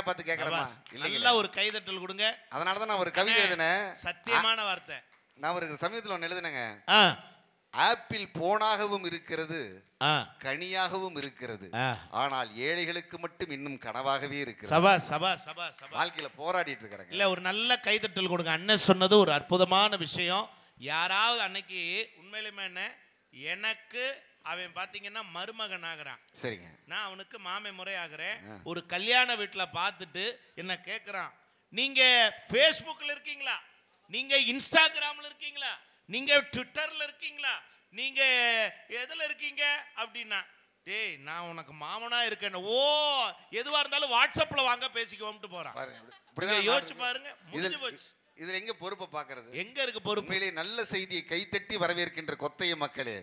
பார்த்து கேட்கறமா இல்ல ஒரு கைதட்டல் கொடுங்க. அதனால தான் நான் ஒரு கவிதை எழுதினேன். சத்தியமான வார்த்தை. நான் ஒரு சமயத்தில் ஒன்று எழுதினேங்க. ஆப்பிள் போனாகவும் இருக்கிறது, கனியாகவும் இருக்கிறது, ஆனால் ஏழைகளுக்கு மட்டும் இன்னும் கனவாகவே இருக்கிறது. சபா சபா சபா சபா. வாழ்க்கையில போராடிட்டு இருக்கிறாங்க. இல்ல ஒரு நல்ல கைதட்டல் கொடுங்க. அண்ணன் சொன்னது ஒரு அற்புதமான விஷயம். யாராவது அன்னைக்கு உண்மையிலுமே என்ன, எனக்கு அவன் பாத்தீங்கன்னா மருமகன் ஆகிறான். சரிங்க. நான் அவனுக்கு மாமே முறை ஆகிறேன். ஒரு கல்யாண வீட்டுல பார்த்துட்டு என்ன கேட்கறான், நீங்க ஃபேஸ்புக்ல இருக்கீங்களா, நீங்க இன்ஸ்டாகிராம்ல இருக்கீங்களா, நீங்க ட்விட்டர்ல இருக்கீங்களா, நீங்க எதுல இருக்கீங்க அப்படின்னா, டேய் நான் உனக்கு மாமனா இருக்கேன். ஓ எதுவா இருந்தாலும் வாட்ஸ்அப்ல வாங்க பேசிக்கோம்ட்டு போறான். யோசிச்சு பாருங்க. முடிஞ்சு போச்சு. இதுல எங்க பொறுப்பை பாக்குறது? எங்க இருக்கு பொறுப்பு? உண்மையிலே நல்ல செய்தியை கைத்தட்டி வரவேற்கின்ற கொத்தைய மக்களே,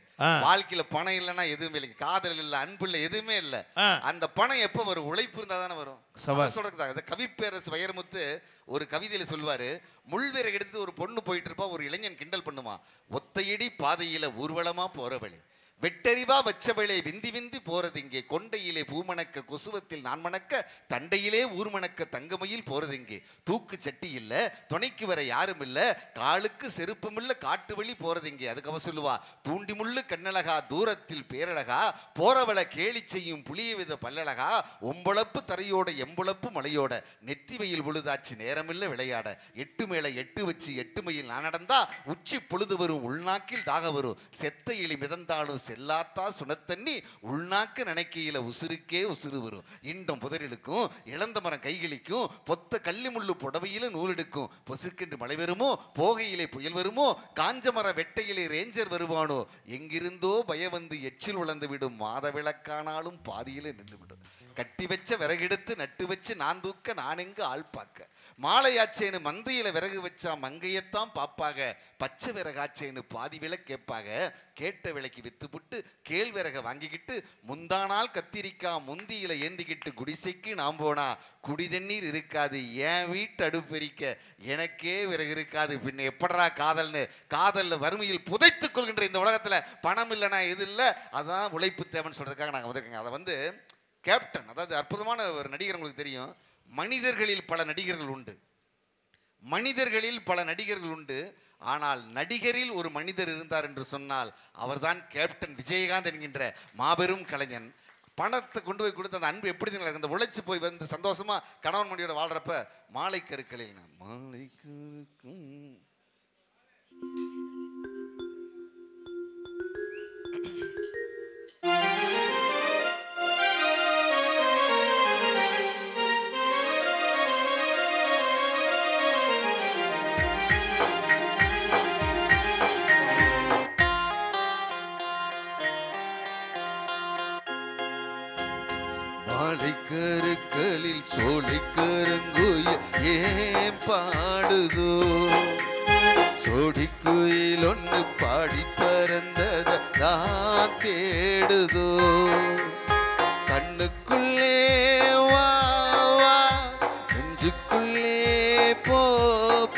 வாழ்க்கையில பணம் இல்லைன்னா எதுவுமே இல்லை, காதல் இல்ல, அன்பு இல்ல, எதுவுமே இல்ல. அந்த பணம் எப்ப வரும்? உழைப்பு இருந்தா தானே வரும். சொல்றதுதான் கவிப்பேரரசு வைரமுத்து ஒரு கவிதையில சொல்வாரு, முள்வேரை எடுத்து ஒரு பொண்ணு போயிட்டு இருப்பா, ஒரு இளைஞன் கிண்டல் பண்ணுமா, ஒத்தையடி பாதையில ஊர்வலமா போறவளே, வெட்டறிவா வச்சவளே விந்தி விந்தி போறது இங்கே, கொண்டையிலே பூமணக்க கொசுவத்தில் நான் மணக்க, தண்டையிலே ஊர்மணக்க தங்கமையில் போறது இங்கே, தூக்கு சட்டி இல்ல, துணைக்கு வர யாரும் இல்ல, காலுக்கு செருப்பும் இல்ல, காட்டு வழி போறது இங்கே. அதுக்கு அவ சொல்லுவா, தூண்டி முள்ளு கண்ணழகா தூரத்தில் பேரழகா, போறவளை கேலி செய்யும் புளிய வித பல்லழகா, ஒம்பளப்பு தரையோட எம்புளப்பு மலையோட, நெத்தி வெயில் பொழுதாச்சு நேரமில்ல விளையாட, எட்டு மேல எட்டு வச்சு எட்டு மையில் நான் நடந்தா, உச்சி பொழுது வரும் உள்நாக்கில் தாக வரும், செத்த எலி மிதந்தாலும் செல்லாத்தா சுனத்தண்ணி, உள்நாக்கு நினைக்கையில உசுருக்கே உசுறு வரும், இண்டம் புதரிலுக்கும் இளந்த மரம் கைகளிக்கும், பொத்த கள்ளி முள்ளு புடவையில நூலெடுக்கும், பொசுக்கென்று மழை வருமோ, போகையிலே புயல் வருமோ, காஞ்ச மர வெட்டையிலே ரேஞ்சர் வருவானோ, எங்கிருந்தோ பய வந்து எச்சில் உழந்து விடும், மாத விளக்கானாலும் பாதியிலே நின்று விடும், கட்டி வச்ச விறகெடுத்து நட்டு வச்சு நான் தூக்க நான் எங்க ஆள் பார்க்க, மாலையாச்சேன்னு மந்தையில விறகு வச்சா மங்கையத்தான் பாப்பாக, பச்சை விறகாச்சேன்னு பாதி விலை கேட்பாக, கேட்ட விலைக்கு வித்துப்புட்டு கேள் விறக வாங்கிக்கிட்டு, முந்தானால் கத்திரிக்கா முந்தியில ஏந்திக்கிட்டு குடிசைக்கு நாம் போனா குடி தண்ணீர் இருக்காது, என் வீட்டு அடுப்பெரிக்க எனக்கே விறகு இருக்காது, பின்ன எப்படா காதல்னு காதல்ல வறுமையில் புதைத்துக் கொள்கின்ற இந்த உலகத்துல பணம் இல்லைனா எது இல்லை, அதான் உழைப்பு தேவைன்னு சொல்றதுக்காக நாங்கள் வந்திருக்கோங்க. அதை வந்து கேப்டன், அதாவது அற்புதமான ஒரு நடிகர், உங்களுக்கு தெரியும், மனிதர்களில் பல நடிகர்கள் உண்டு, மனிதர்களில் பல நடிகர்கள் உண்டு, ஆனால் நடிகரில் ஒரு மனிதர் இருந்தார் என்று சொன்னால் அவர்தான் கேப்டன் விஜயகாந்த் என்கின்ற மாபெரும் கலைஞன். பணத்தை கொண்டு போய் கொடுத்த அந்த அன்பு எப்படி அந்த உழைச்சு போய் வந்து சந்தோஷமா கணவன் மனைவியோட வாழ்றப்ப, மாலை கருக்களில் மாலை கருக்கும் கருக்களில் சோலை கருங்குயில் ஏன் பாடுதோ, சோடிக்குயில் ஒன்று பாடி பறந்தத நான் தேடுதோ, கண்ணுக்குள்ளே வா வா நெஞ்சுக்குள்ளே போ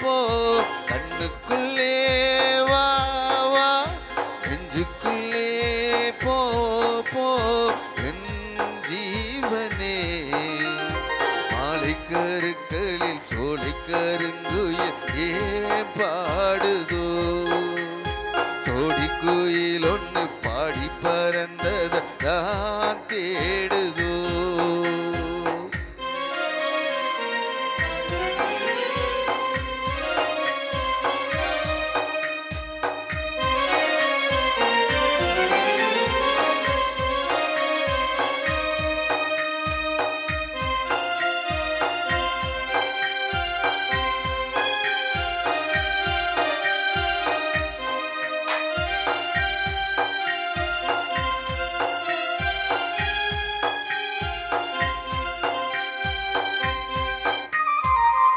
போ, கண்ணுக்குள்ளே வா வா நெஞ்சுக்குள்ளே போ போ, மாலை கருக்களில் சோலை கருங்குயில் ஏன் பாடுதோ, சோடி குயில் ஒன்று பாடி பறந்தத நான் தேடுதோ.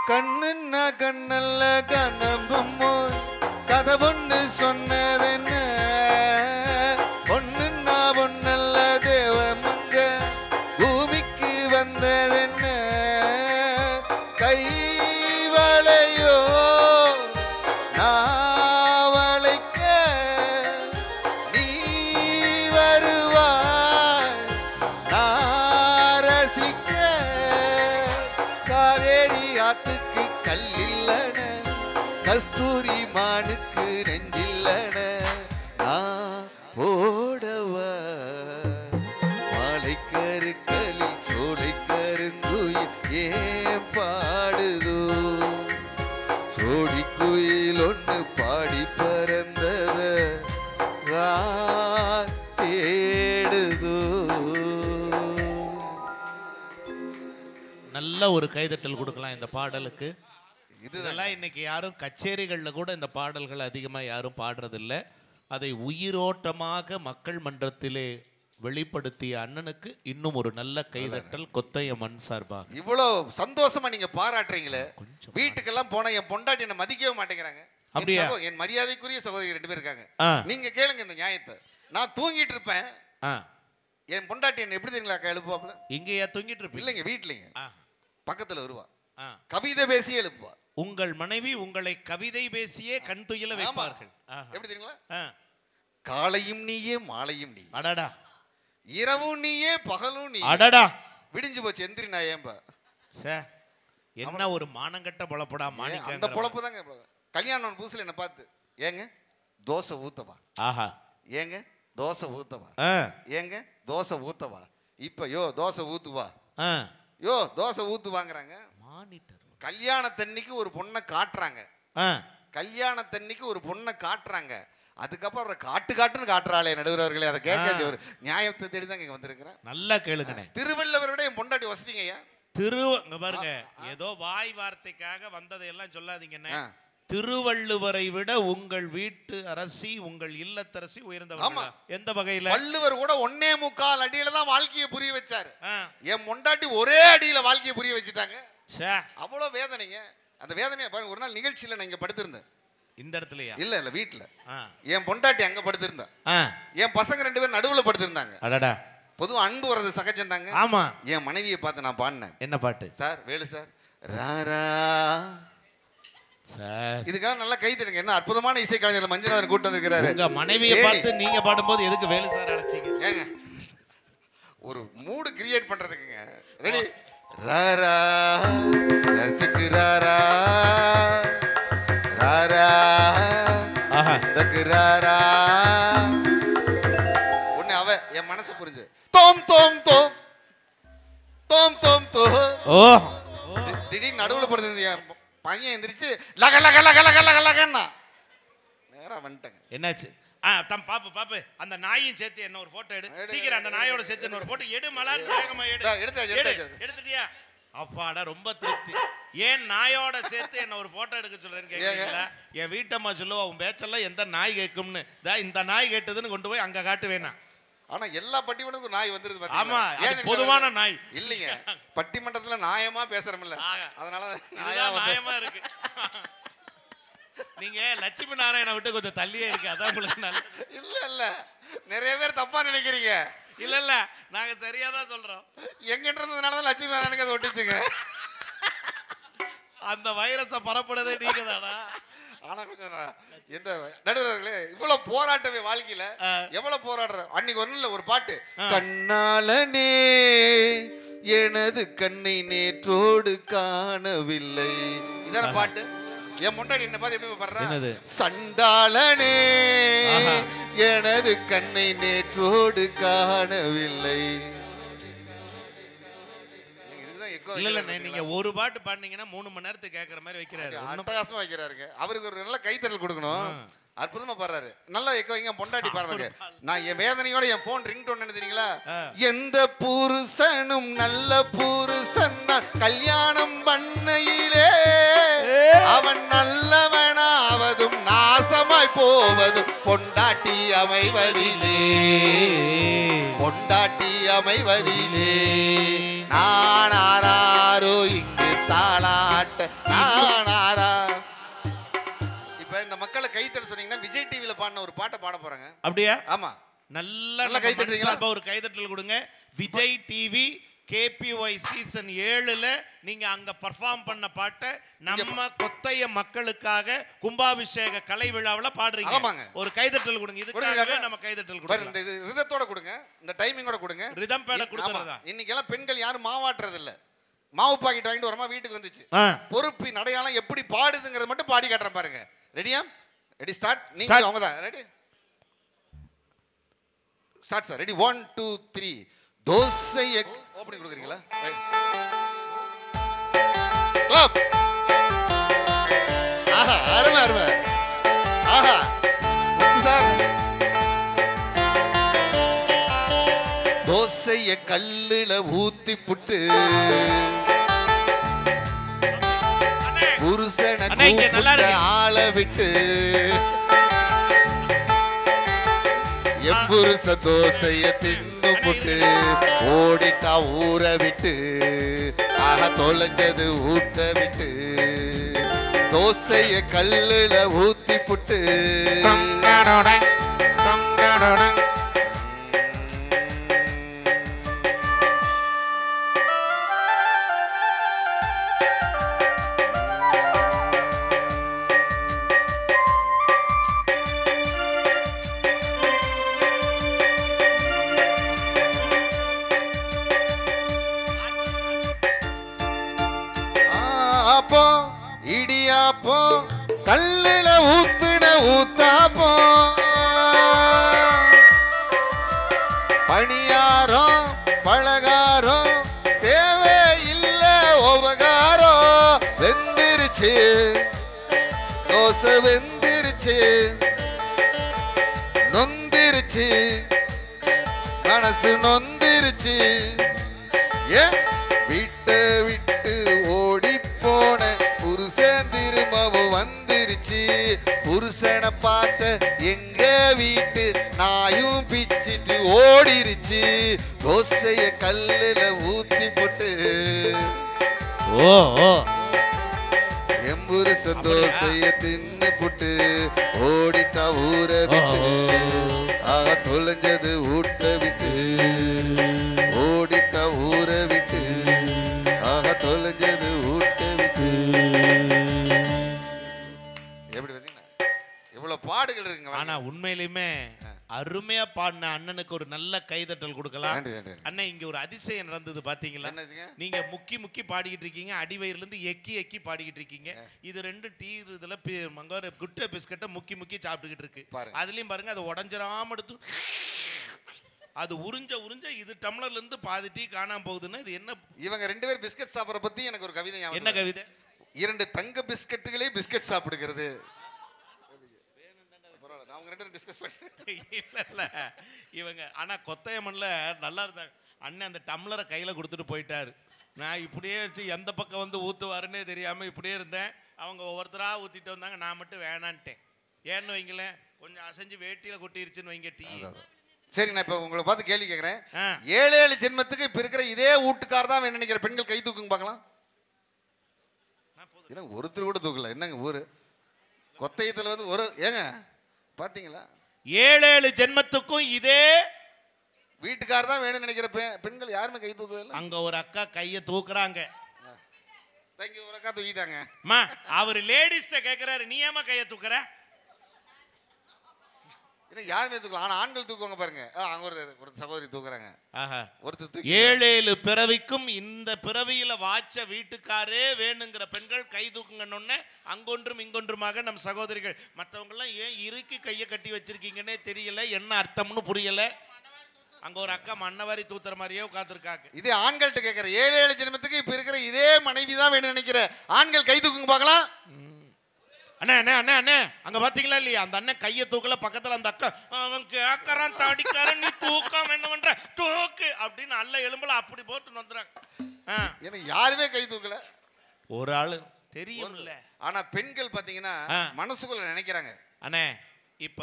கண்ணுன்னா கண்ணல்ல கனம்பும்மோ, கதை பொண்ணு சொன்னதென்ன, பொண்ணுன்னா பொண்ணல்ல தேவமங்க பூமிக்கு வந்ததென்ன, கைவளையோ நாவளைக்க நீ வருவாய், நான் ரசிக்க காவேரி ஆத்துக்கு கல்லில்லன, கஸ்தூரி மானுக்கு நெஞ்சில்லன, நான் போடவா மாலை கருக்களில் சோலை கருங்குயில் ஏன் பாடுதோ, சோடி குயில் ஒன்று பாடி பறந்தத தேடுதோ. நல்ல ஒரு கைதட்டல் கொடுக்கலாம் இந்த பாடலுக்கு. இதெல்லாம் இன்னைக்கு யாரும் கச்சேரிகளில் கூட இந்த பாடல்கள் அதிகமாக யாரும் பாடுறதில்லை. அதை உயிரோட்டமாக மக்கள் மன்றத்திலே வெளிப்படுத்திய அண்ணனுக்கு இன்னும் ஒரு நல்ல கைதட்டல் கொத்தைய மண் சார்பாக. இவ்வளவு சந்தோஷமா நீங்க பாராட்டுறீங்களே, வீட்டுக்கெல்லாம் போனா என் பொண்டாட்டி என்ன மதிக்கவே மாட்டேங்கிறாங்க. அப்படியே என் மரியாதைக்குரிய சகோதரி 2 பேர் இருக்காங்க. நீங்க கேளுங்க இந்த நியாயத்தை. நான் தூங்கிட்டு இருப்பேன், என் பொண்டாட்டி என்ன எப்படி தெரியுங்களா எழுப்புவாப்ல? இங்கேயா தூங்கிட்டு இருப்பீங்க? இல்லைங்க, வீட்லங்க பக்கத்துல வருவா, கவிதை பேசி எழுப்புவா. உங்கள் மனைவி உங்களை கவிதை பேசியே கண் துயில வைப்பார்கள். எப்படி தெரியுங்களா? காலையும் நீயே மாலையும் நீ, அடடா, இரவும் நீயே பகலும் நீ, அடடா, விடிஞ்சு போச்சு எந்திரி நான் ஏன்பா. என்ன ஒரு மானங்கட்ட பொழப்படா மாணிக்க. அந்த பொழப்பு தாங்க. கல்யாணம் புதுசுல என்ன பார்த்து, ஏங்க தோசை ஊத்தவா, ஆஹா, ஏங்க தோசை ஊத்தவா, ஏங்க தோசை ஊத்தவா, இப்ப யோ தோசை ஊத்துவா, யோ தோசை ஊத்துவாங்கிறாங்க. கல்யாணத்தன்னைக்கு ஒரு பொண்ணை காட்டுறாங்க, கல்யாணத்தன்னைக்கு ஒரு பொண்ணை காட்டுறாங்க, அதுக்கப்புறம் காட்டுன்னு காட்டுறாளே நடுவர்களே, அதை கேட்க ஒரு நியாயத்தை தேடி தான் இங்க வந்திருக்கிறேன். நல்லா கேளுங்க. திருவள்ளுவரை விட என் பொண்டாட்டி வசதிங்கய்யா. இங்க பாருங்க, ஏதோ வாய் வார்த்தைக்காக வந்ததையெல்லாம் சொல்லாதீங்கன்னு. திருவள்ளுவரை விட உங்கள் வீட்டு அரசி, உங்கள் இல்லத்தரசி உயர்ந்தவர். எந்த வகையில? வள்ளுவர் கூட 1.25 அடியில தான் வாழ்க்கையை புரிய வச்சாரு. என் பொண்டாட்டி ஒரே அடியில வாழ்க்கையை புரிய வச்சுட்டாங்க. அவ்வளவு வேதனைங்க. அந்த வேதனையை பாருங்க. ஒரு நாள் நிகழ்ச்சியில நான் இங்க படுத்திருந்தேன். இந்த இடத்துலயா? இல்ல வீட்டுல. என் பொண்டாட்டி அங்க படுத்திருந்தா, என் பசங்க 2 பேரும் நடுவுல படுத்திருந்தாங்க. அடடா, பொதுவா அன்பு வர்றது சகஜம் தாங்க. ஆமா. என் மனைவியை பார்த்து நான் பாடினேன். என்ன பாட்டு? Sir Velu sir Rara sir. இதுக்காக நல்லா கை தட்டுங்க. என்ன அற்புதமான இசை கலைஞர் மஞ்சுநாதன் கூட்டு வந்திருக்கிறாரு. உங்க மனைவியை பார்த்து நீங்க பாடும்போது எதுக்கு வேலு சார் அழைச்சீங்க? ஏங்க ஒரு மூடு கிரியேட் பண்றதுக்குங்க. ரெடி? ராரா சசுக்கு ராரா ராரா தக்கு ராரா. உடனே அவ என் மனசு புரிஞ்சு தோம் தோம் தோம் தோம் தோம் தோ. ஓ, திடீர்னு நடுவுல படுத்து என் பையன் எந்திரிச்சு லக லக லக லக லக லகன்னா நேரா வந்துட்டேங்க. என்னாச்சு? பாப்பு அந்த நாயும் சேர்த்து என்ன ஒரு போட்டோ எடு சீக்கிரம். அந்த நாயோட சேர்த்து என்ன ஒரு போட்டோ எடு. மலார் வேகமா எடு. எடுத்துட்டியா? அப்பாடா, ரொம்ப திருப்தி. ஏன் நாயோட சேர்த்து என்ன ஒரு போட்டோ எடுக்க சொல்றேன்னு கேட்கல. என் வீட்டம்மா சொல்லுவா, உன் பேச்செல்லாம் எந்த நாய் கேட்கும்னு. இந்த நாய் கேட்டதுன்னு கொண்டு போய் அங்க காட்டு வேணா. ஆனா எல்லா பட்டிமன்றத்துக்கும் நாய் வந்துருது. ஆமா, பொதுவான நாய் இல்லைங்க. பட்டிமன்றத்துல நியாயமா பேசுறோம்ல, அதனால நியாயமா இருக்கு. நீங்க லட்சுமி நாராயண விட்டு கொஞ்சம் தள்ளியே இருக்கு, அதான் உங்களுக்கு நல்லது. இல்ல நிறைய பேர் தப்பா நினைக்கிறீங்க. இல்ல நாங்க சரியா தான் சொல்றோம். எங்கிட்ட இருந்ததுனாலதான் லட்சுமி நாராயணுக்கு அதை ஒட்டிச்சுங்க. அந்த வைரஸை பரப்புறதே நீங்க தானா? ஆனா கொஞ்சம் என்ன நடுவர்களே, இவ்வளவு போராட்டமே வாழ்க்கையில எவ்வளவு போராடுற. அன்னைக்கு ஒண்ணு இல்ல, ஒரு பாட்டு. கண்ணாளனே எனது கண்ணை நேற்றோடு காணவில்லை, இதான பாட்டு. என் முன்னாடி என்ன பார்த்து எப்படி பாடுற? சண்டாளனே எனது கண்ணை நேற்றோடு காணவில்லை. இல்ல நீங்க ஒரு பாட்டு பாடுனீங்கன்னா 3 மணி நேரத்துக்கு கேட்கற மாதிரி வைக்கிறாரு. அட்டகாசமா வைக்கிறாருங்க. அவருக்கு ஒரு நல்ல கைத்தட்டல் கொடுக்கணும். அற்புதமா பாடுறாரு. நல்லா எங்க பொண்டாட்டி பாருங்க. நான் என் வேதனையோட என் போன் ரிங் டோன் என்ன தெரியுங்களா? எந்த புருஷனும் நல்ல புருஷன் தான் கல்யாணம் பண்ணையிலே அவன் நல்லவனாவதும் நாசமாய் போவதும் பொண்டாட்டி அமைவதிலே, பொண்டாட்டி அமைவதிலே. நானாரோ இங்கு தாளாட்ட நானாரா. இப்ப இந்த மக்களை கைத்தட்ட சொன்னீங்கன்னா விஜய் டிவில பாடின ஒரு பாட்டை பாட போறாங்க. அப்படியா? ஆமா. நல்ல கைத்தட்டுறீங்களா? ஒரு கைத்தட்டல் கொடுங்க. விஜய் டிவி KPY சீசன் 7ல நீங்க அங்க பெர்ஃபார்ம் பண்ண பாட்டை நம்ம கொத்தைய மக்களுக்காக கும்பாபிஷேக கலை விழாவுல பாடுறீங்க. ஆமாங்க. ஒரு கைதட்டல் கொடுங்க. இதுக்காகவே நம்ம கைதட்டல் கொடுங்க. இந்த ரிதத்தோட கொடுங்க, இந்த டைமிங்கோட கொடுங்க. ரிதம் பேட கொடுத்துறதா? இன்னைக்கு எல்லாம் பெண்கள் யாரும் மாவாட்டுறது இல்ல. மாவு பாக்கெட் வாங்கிட்டு வரமா வீட்டுக்கு வந்துச்சு. பொறுப்பின் அடையாளம் எப்படி பாடுதுங்கிறத மட்டும் பாடி காட்டுறேன் பாருங்க. ரெடியா? Ready start. நீங்க அவங்க தான். Ready start sir. Ready 1 2 3. Dosa opening கொடுக்குறீங்களா? கிளாப். ஆஹா அருமை அருமை. ஆஹா சார். தோசைய கல்லுல ஊத்தி புட்டு புருஷனை கூப்பிட்ட ஆள விட்டு எம்புருஷ தோசைய தின்னு புட்டு ஓடிட்டா ஊற விட்டு ஆக தொலைஞ்சது ஊட்ட விட்டு தோசைய கல்லுல ஊத்தி புட்டு இடியாப்போ கல்லுல ஊத்துன ஊத்தாப்போ பணியாரம் பலகாரம் தேவை இல்ல உபகாரம் வெந்திருச்சு தோசை வெந்திருச்சு நொந்திருச்சு மனசு நொந்திருச்சு ஏன் வீட்டை விட்டு ஓடி போன புருஷன் திரும்பவும் வந்துருச்சு புருஷனை பார்த்த எங்க வீட்டு நாயும் பிச்சிட்டு ஓடிருச்சு தோசைய கல்லுல ஊத்தி போட்டு எம்புருஷன் தோசைய தின்னு புட்டு ஓடிட்டா ஊற விட்டு ஆக தொலைஞ்சது ஊட்ட விட்டு ஓடிட்டா ஊற விட்டு ஆக தொலைஞ்சது ஊட்ட விட்டு. எப்படி பாத்தீங்கன்னா இவ்வளவு பாடுகள் இருக்குங்க. ஆனா உண்மையிலுமே அருமையா பாடின அண்ணனுக்கு ஒரு நல்ல கைதட்டல் கொடுக்கலாம். அண்ணன் இங்க ஒரு அதிசயம் நடந்தது பாத்தீங்களா? நீங்க முக்கி முக்கி பாடிக்கிட்டு இருக்கீங்க, அடிவயிறுல இருந்து எக்கி எக்கி பாடிக்கிட்டு இருக்கீங்க. இது ரெண்டு டீ இதுல குட்டை பிஸ்கட்டை முக்கி முக்கி சாப்பிட்டுக்கிட்டு இருக்கு. அதுலயும் பாருங்க அதை உடஞ்சிராம எடுத்து அது உறிஞ்ச உறிஞ்ச இது டம்ளர்ல இருந்து பாதி டீ காணாம போகுதுன்னா இது என்ன? இவங்க ரெண்டு பேரும் பிஸ்கட் சாப்பிட்ற பத்தி எனக்கு ஒரு கவிதை. என்ன கவிதை? 2 தங்க பிஸ்கட்டுகளே பிஸ்கட் சாப்பிடுகிறது. இவங்க ஆனா கொத்தையம்மன்ல நல்லா இருந்தாங்க. அண்ணன் அந்த டம்ளரை கையில கொடுத்துட்டு போயிட்டாரு. நான் இப்படியே வச்சு எந்த பக்கம் வந்து ஊத்துவாருன்னே தெரியாம இப்படியே இருந்தேன். அவங்க ஒவ்வொருத்தரா ஊத்திட்டு வந்தாங்க. நான் மட்டும் வேணான்ட்டேன். ஏன்னு வைங்களேன், கொஞ்சம் அசைஞ்சு வேட்டியில கொட்டிருச்சுன்னு வைங்க டீ. சரி, நான் இப்ப உங்களை பார்த்து கேள்வி கேட்கிறேன். 7 ஜென்மத்துக்கு இப்ப இருக்கிற இதே வீட்டுக்கார தான் நினைக்கிற பெண்கள் கை தூக்குங்க பார்க்கலாம். ஒருத்தர் கூட தூக்கல. என்னங்க ஊரு கொத்தையத்துல வந்து ஒரு ஏங்க பாத்தீங்களா? 7 ஜென்மத்துக்கும் இதே வீட்டுக்கார தான் வேணும்னு நினைக்கிற பெண்கள் யாருமே கை தூக்கவே இல்லை. அங்க ஒரு அக்கா கையை தூக்குறாங்க. ஒரு அக்கா தூக்கிட்டாங்க. அவர் லேடிஸ்ட கேக்குறாரு, நீ ஏமா கையை தூக்குற? யாருமே தூக்கலாம். ஆனா ஆண்கள் தூக்குவாங்க பாருங்க. அங்க ஒரு சகோதரி தூக்குறாங்க. ஒருத்தர் 7 பிறவிக்கும் இந்த பிறவியில வாச்ச வீட்டுக்காரே வேணுங்கிற பெண்கள் கை தூக்குங்கன்னு அங்கொன்றும் இங்கொன்றுமாக நம் சகோதரிகள். மற்றவங்க எல்லாம் ஏன் இறுக்கி கையை கட்டி வச்சிருக்கீங்கன்னே தெரியல, என்ன அர்த்தம்னு புரியல. அங்க ஒரு அக்கா மண்ணவாரி தூத்துற மாதிரியே உட்கார்ந்துருக்காங்க. இதே ஆண்கள்ட்ட கேட்கிற 7 ஜென்மத்துக்கு இப்ப இருக்கிற இதே மனைவி தான் வேணும்னு நினைக்கிற ஆண்கள் கை தூக்குங்க பார்க்கலாம். அண்ணே அண்ணே அண்ணே அண்ணே அங்க பாத்தீங்களா இல்லையா? அந்த அண்ணன் கையை தூக்கல, பக்கத்துல அந்த அக்கா அவன் கேட்கறான் தாடிக்காரன், நீ தூக்கம் என்ன பண்ற தூக்கு அப்படின்னு அல்ல எலும்புல அப்படி போட்டு வந்துறாங்க. யாருமே கை தூக்கல. ஒரு ஆளு தெரியும்ல. ஆனா பெண்கள் பாத்தீங்கன்னா மனசுக்குள்ள நினைக்கிறாங்க. அண்ணே இப்ப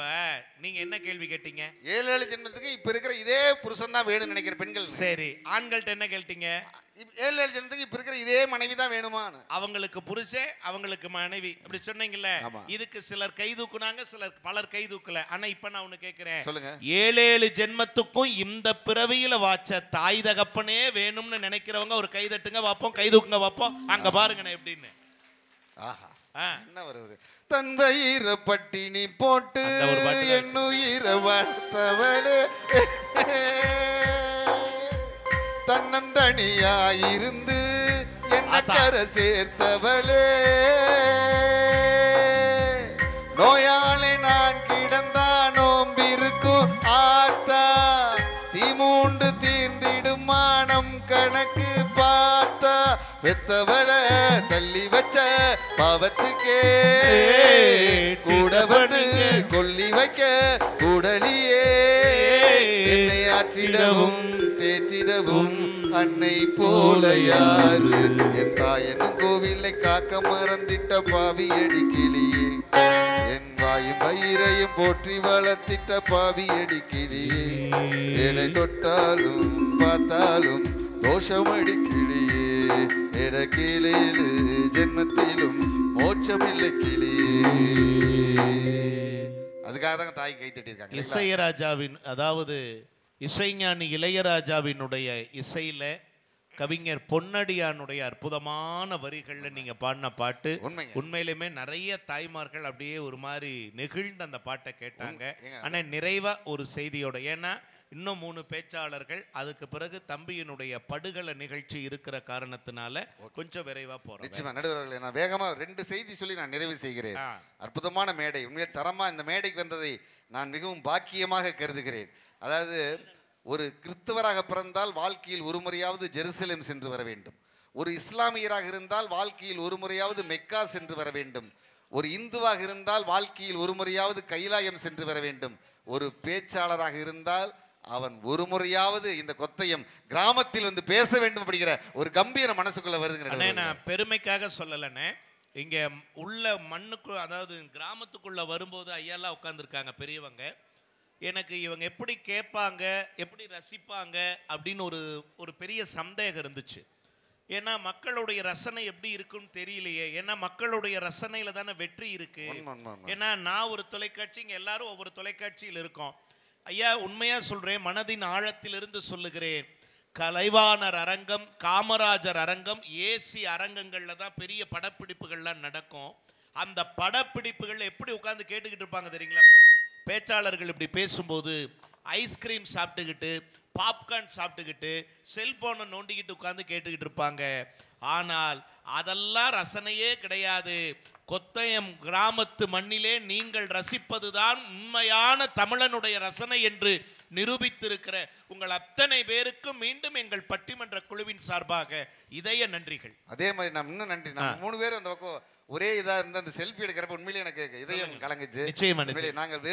நீங்க என்ன கேள்வி கேட்டீங்க? 7 ஜென்மத்துக்கு இப்ப இருக்கிற இதே புருஷன் தான் வேணும்னு நினைக்கிற பெண்கள். சரி, ஆண்கள்ட்ட என்ன கேட்டீங்க? 7 ஜென்மத்துக்கு இப்ப இருக்கிற இதே மனைவி தான் வேணுமா? அவங்களுக்கு புருஷன், அவங்களுக்கு மனைவி அப்படி சொன்னீங்கல்ல. இதுக்கு சிலர் கை தூக்குனாங்க, பலர் கை தூக்கல. ஆனா இப்ப நான் ஒண்ணு கேக்குறேன். சொல்லுங்க. 7 ஜென்மத்துக்கும் இந்த பிறவியில வாச்ச தாய் தகப்பனே வேணும்னு நினைக்கிறவங்க ஒரு கை தட்டுங்க பாப்போம், கை தூக்குங்க பாப்போம். அங்க பாருங்க எப்படின்னு. ஆஹா, என்ன வருது? தன் வயிற பட்டினி போட்டு என்னுயிர வளர்த்தவளே, தன்னந்தனியாயிருந்து கரை சேர்த்தவளே, நோயாளி நான் கிடந்தா நோம்பிருக்கும் ஆத்தா, தீமூண்டு தீர்ந்திடும் மானம் கணக்கு பார்த்தா, பெத்தவள தள்ளி வச்ச பாவத்துக்கே கூட வந்து கொல்லி வைக்க கூடலியே, என்னை ஆற்றிடவும் தேற்றிடவும் அன்னை போல யாரு, என் தாயனும் கோவிலை காக்க மறந்திட்ட பாவி அடிக்கிளியே, என் வாயும் பயிரையும் போற்றி வளர்த்திட்ட பாவி அடிக்கிளியே, என்னை தொட்டாலும் பார்த்தாலும் தோஷம் அடிக்கிளியே, எட கீழேழு ஜென்மத்திலும் மோட்சம் இல்லை கிளியே. அதுக்காக தான் தாய் கை தட்டியிருக்காங்க. இளையராஜாவின், அதாவது இசைஞானி இளையராஜாவினுடைய இசையில கவிஞர் பொன்னடியானுடைய அற்புதமான வரிகள்ல நீங்க பாடின பாட்டு உண்மையிலுமே நிறைய தாய்மார்கள் அப்படியே ஒரு மாதிரி நெகிழ்ந்து அந்த பாட்டை கேட்டாங்க. ஆனா நிறைவா ஒரு செய்தியோட, ஏன்னா இன்னும் 3 பேச்சாளர்கள், அதுக்கு பிறகு தம்பியினுடைய படுகள நிகழ்ச்சி இருக்கிற காரணத்தினால கொஞ்சம் விரைவா போறோம். நிச்சயமா நடுவர்களே, நான் வேகமா 2 செய்தி சொல்லி நான் நிறைவு செய்கிறேன். அற்புதமான மேடை, உண்மையிலே தரமா இந்த மேடைக்கு வந்ததை நான் மிகவும் பாக்கியமாக கருதுகிறேன். அதாவது ஒரு கிறிஸ்தவராக பிறந்தால் வாழ்க்கையில் ஒரு முறையாவது ஜெருசலேம் சென்று வர வேண்டும், ஒரு இஸ்லாமியராக இருந்தால் வாழ்க்கையில் ஒரு முறையாவது மெக்கா சென்று வர வேண்டும், ஒரு இந்துவாக இருந்தால் வாழ்க்கையில் ஒரு முறையாவது கைலாயம் சென்று வர வேண்டும், ஒரு பேச்சாளராக இருந்தால் அவன் ஒரு முறையாவது இந்த கொத்தையம் கிராமத்தில் வந்து பேச வேண்டும் அப்படிங்கிற ஒரு கம்பீர மனசுக்குள்ள வருதுங்க. நான் பெருமைக்காக சொல்லலண்ணே, இங்க உள்ள மண்ணுக்கு, அதாவது கிராமத்துக்குள்ள வரும்போது ஐயாலாம் உட்காந்துருக்காங்க பெரியவங்க, எனக்கு இவங்க எப்படி கேட்பாங்க எப்படி ரசிப்பாங்க அப்படின்னு ஒரு பெரிய சந்தேகம் இருந்துச்சு. ஏன்னா மக்களுடைய ரசனை எப்படி இருக்குன்னு தெரியலையே, ஏன்னா மக்களுடைய ரசனையில தானே வெற்றி இருக்கு. ஏன்னா நான் ஒரு தொலைக்காட்சி, இங்க எல்லாரும் ஒவ்வொரு தொலைக்காட்சியில் இருக்கோம். ஐயா உண்மையா சொல்றேன், மனதின் ஆழத்திலிருந்து சொல்லுகிறேன், கலைவாணர் அரங்கம், காமராஜர் அரங்கம், ஏசி அரங்கங்கள்ல தான் பெரிய படப்பிடிப்புகள்லாம் நடக்கும். அந்த படப்பிடிப்புகள் எப்படி உட்கார்ந்து கேட்டுக்கிட்டு இருப்பாங்க தெரியுங்களா? பேச்சாளர்கள் இப்படி பேசும்போது ஐஸ்கிரீம் சாப்பிட்டுக்கிட்டு பாப்கார்ன் சாப்பிட்டுக்கிட்டு செல்போனை நோண்டிக்கிட்டு உட்கார்ந்து கேட்டுக்கிட்டு இருப்பாங்க. ஆனால் அதெல்லாம் ரசனையே கிடையாது. கொத்தயம் கிராமத்து மண்ணிலே நீங்கள் ரசிப்பதுதான் உண்மையான தமிழனுடைய ரசனை என்று நிரூபித்திருக்கிற உங்கள் அத்தனை பேருக்கும் மீண்டும் எங்கள் பட்டிமன்ற குழுவின் சார்பாக இதய நன்றிகள். அதே மாதிரி நான் இன்னும் நன்றி. நம்ம 3 பேரும் அந்த பக்கம் ஒரே இதா இருந்த அந்த செல்ஃபி எடுக்கிறப்ப உண்மையிலே எனக்கு இதயம் கலங்குச்சு. நிச்சயமா நாங்கள்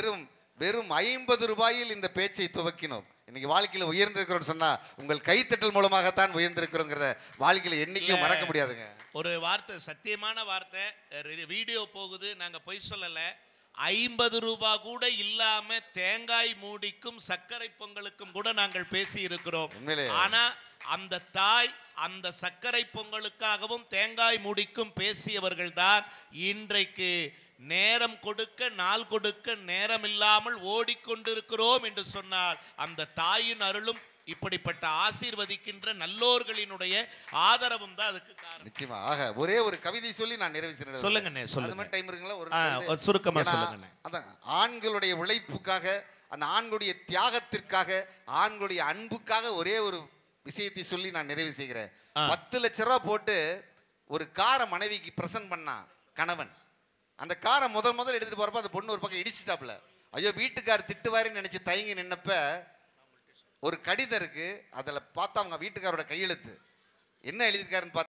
வெறும் 50 ரூபாயில் இந்த பேச்சை துவக்கினோம். இன்னைக்கு வாழ்க்கையில உயர்ந்திருக்கிறோம் சொன்னா உங்கள் கைத்தட்டல் மூலமாகத்தான் உயர்ந்திருக்கிறோங்கிறத வாழ்க்கையில என்னைக்கும் மறக்க முடியாதுங்க. ஒரு வார்த்தை, சத்தியமான வார்த்தை, வீடியோ போகுது, நாங்க பொய் சொல்லல. 50 ரூபாய் கூட இல்லாம தேங்காய் மூடிக்கும் சர்க்கரை பொங்கலுக்கும் கூட நாங்கள் பேசி இருக்கிறோம். ஆனா அந்த தாய் அந்த சர்க்கரை பொங்கலுக்காகவும் தேங்காய் மூடிக்கும் பேசியவர்கள் தான் இன்றைக்கு நேரம் கொடுக்க நாள் கொடுக்க நேரம் இல்லாமல் ஓடிக்கொண்டிருக்கிறோம் என்று சொன்னால் அந்த தாயின் அருளும் இப்படிப்பட்ட ஆசீர்வதிக்கின்ற நல்லோர்களினுடைய ஆதரவும் தான் அதுக்கு காரணம். நிச்சயமா. ஆக ஒரே ஒரு கவிதை சொல்லி நான் நிறைவு செய்றேன். சொல்லுங்கண்ணே, சொல்லுங்க. டைம் இருக்குங்களா? ஒரு சுருக்கமா சொல்லுங்கண்ணே. அதான் ஆண்களுடைய உழைப்புக்காக, அந்த ஆண்களுடைய தியாகத்திற்காக, ஆண்களுடைய அன்புக்காக ஒரே ஒரு விஷயத்தை சொல்லி நான் நிறைவு செய்கிறேன். 10 லட்சம் ரூபாய் போட்டு ஒரு காரை மனைவிக்கு பிரசன்ட் பண்ணா கணவன், அந்த காரை முதல் எடுத்துட்டு போறப்ப அந்த பொண்ணு ஒரு பக்கம் இடிச்சிட்டாப்ல. ஐயோ வீட்டுக்கார் திட்டுவாருன்னு நினைச்சு தயங்கி நின்னப்ப ஒரு கடிதம் இருக்கு. அதில் பார்த்தா அவங்க வீட்டுக்காரோட கையெழுத்து என்ன எழுதியிருக்காருன்னு